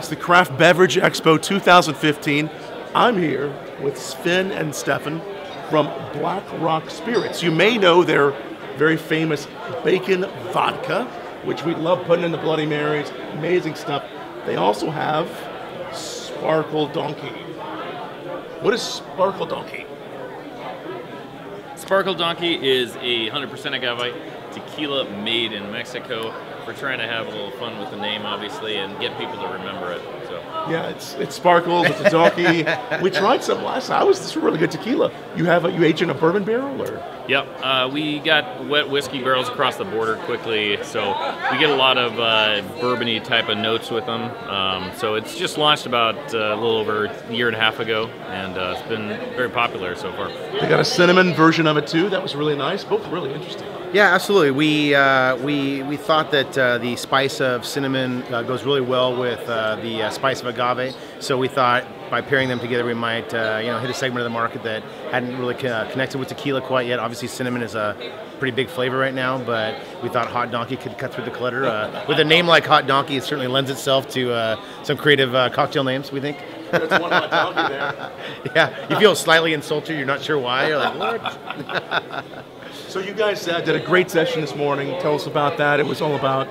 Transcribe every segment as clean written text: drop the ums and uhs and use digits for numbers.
It's the Craft Beverage Expo 2015. I'm here with Sven and Stefan from Black Rock Spirits. You may know their very famous Bakon Vodka, which we love putting in the Bloody Marys. Amazing stuff. They also have Sparkle Donkey. What is Sparkle Donkey? Sparkle Donkey is a 100% agave tequila made in Mexico. We're trying to have a little fun with the name, obviously, and get people to remember it. So yeah, it sparkles. It's a donkey. We tried some last time. This is really good tequila. You age in a bourbon barrel, or? Yep, we got wet whiskey barrels across the border quickly, so we get a lot of bourbony type of notes with them. So it's just launched about a little over a year and a half ago, and it's been very popular so far. They got a cinnamon version of it too. That was really nice. Both really interesting. Yeah, absolutely. We thought that the spice of cinnamon goes really well with the spice of agave. So we thought by pairing them together, we might hit a segment of the market that hadn't really connected with tequila quite yet. Obviously, cinnamon is a pretty big flavor right now, but we thought Hot Donkey could cut through the clutter. With a name like Hot Donkey, it certainly lends itself to some creative cocktail names, we think. There's one Hot Donkey there. Yeah, you feel slightly insulted. You're not sure why. You're like, what? So you guys did a great session this morning. Tell us about that. It was all about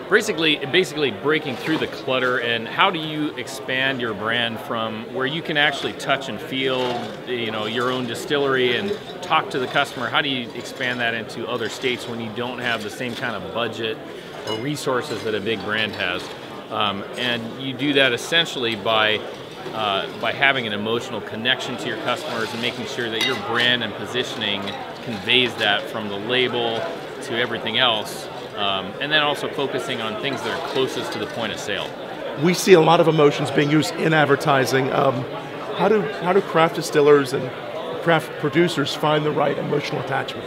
basically breaking through the clutter, and how do you expand your brand from where you can actually touch and feel, your own distillery and talk to the customer. How do you expand that into other states when you don't have the same kind of budget or resources that a big brand has? And you do that essentially by having an emotional connection to your customers and making sure that your brand and positioning conveys that from the label to everything else, and then also focusing on things that are closest to the point of sale. We see a lot of emotions being used in advertising. How do craft distillers and craft producers find the right emotional attachment?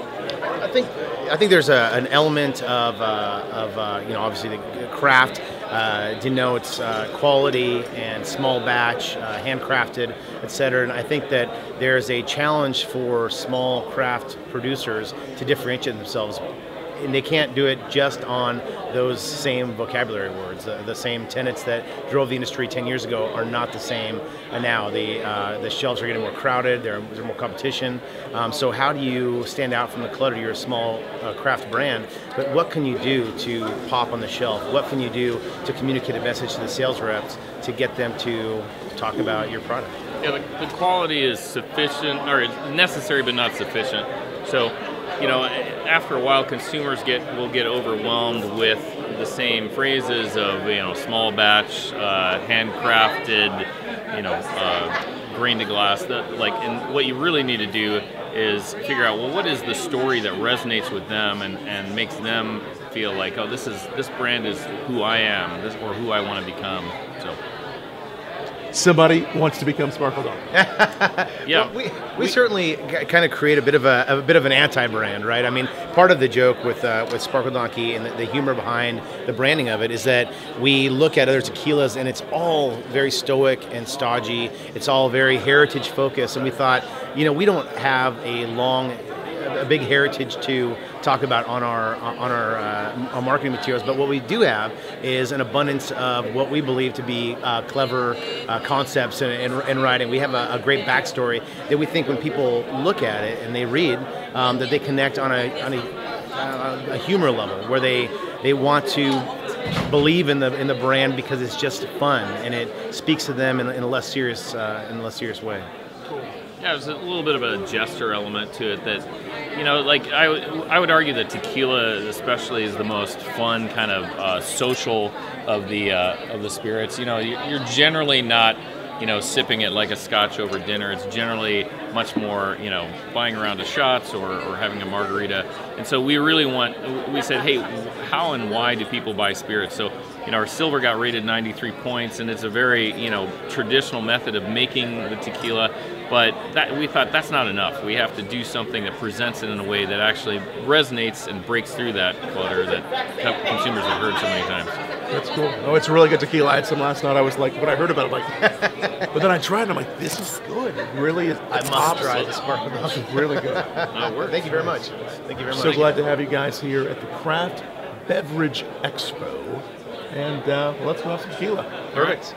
I think there's an element of obviously the craft denotes quality and small batch, handcrafted, etc. And I think that there's a challenge for small craft producers to differentiate themselves. And they can't do it just on those same vocabulary words. The same tenets that drove the industry 10 years ago are not the same now. The shelves are getting more crowded. There's more competition. So how do you stand out from the clutter? You're a small craft brand, but what can you do to pop on the shelf? What can you do to communicate a message to the sales reps to get them to talk about your product? Yeah, the quality is sufficient, or necessary but not sufficient. So, after a while, consumers will get overwhelmed with the same phrases of small batch, handcrafted, grain to glass. And what you really need to do is figure out, well, what is the story that resonates with them and makes them feel like, oh, this brand is who I am, or who I want to become. So. Somebody wants to become Sparkle Donkey. Yeah, well, we certainly kind of create a bit of an anti-brand, right? I mean, part of the joke with Sparkle Donkey and the humor behind the branding of it is that we look at other tequilas and it's all very stoic and stodgy. It's all very heritage focused, and we thought, we don't have a big heritage to talk about on our marketing materials, but what we do have is an abundance of what we believe to be clever concepts in writing. We have a great backstory that we think when people look at it and they read, that they connect on a humor level, where they want to believe in the brand because it's just fun and it speaks to them in a less serious way. Yeah, there's a little bit of a gesture element to it that, I would argue that tequila especially is the most fun kind of social of the spirits. You're generally not, sipping it like a scotch over dinner. It's generally much more, buying around to shots or having a margarita. And so we said, hey, how and why do people buy spirits? So, our silver got rated 93 points, and it's a very, traditional method of making the tequila. But we thought that's not enough. We have to do something that presents it in a way that actually resonates and breaks through that clutter that consumers have heard so many times. That's cool. Oh, it's a really good tequila. I had some last night. I was like, when I heard about it, but then I tried it. I'm like, this is good. It really is. I must try this Sparkle Donkey. It's really good. Thank you very much. Thank you very much. So glad to have you guys here at the Craft Beverage Expo and let's go have some tequila. Perfect.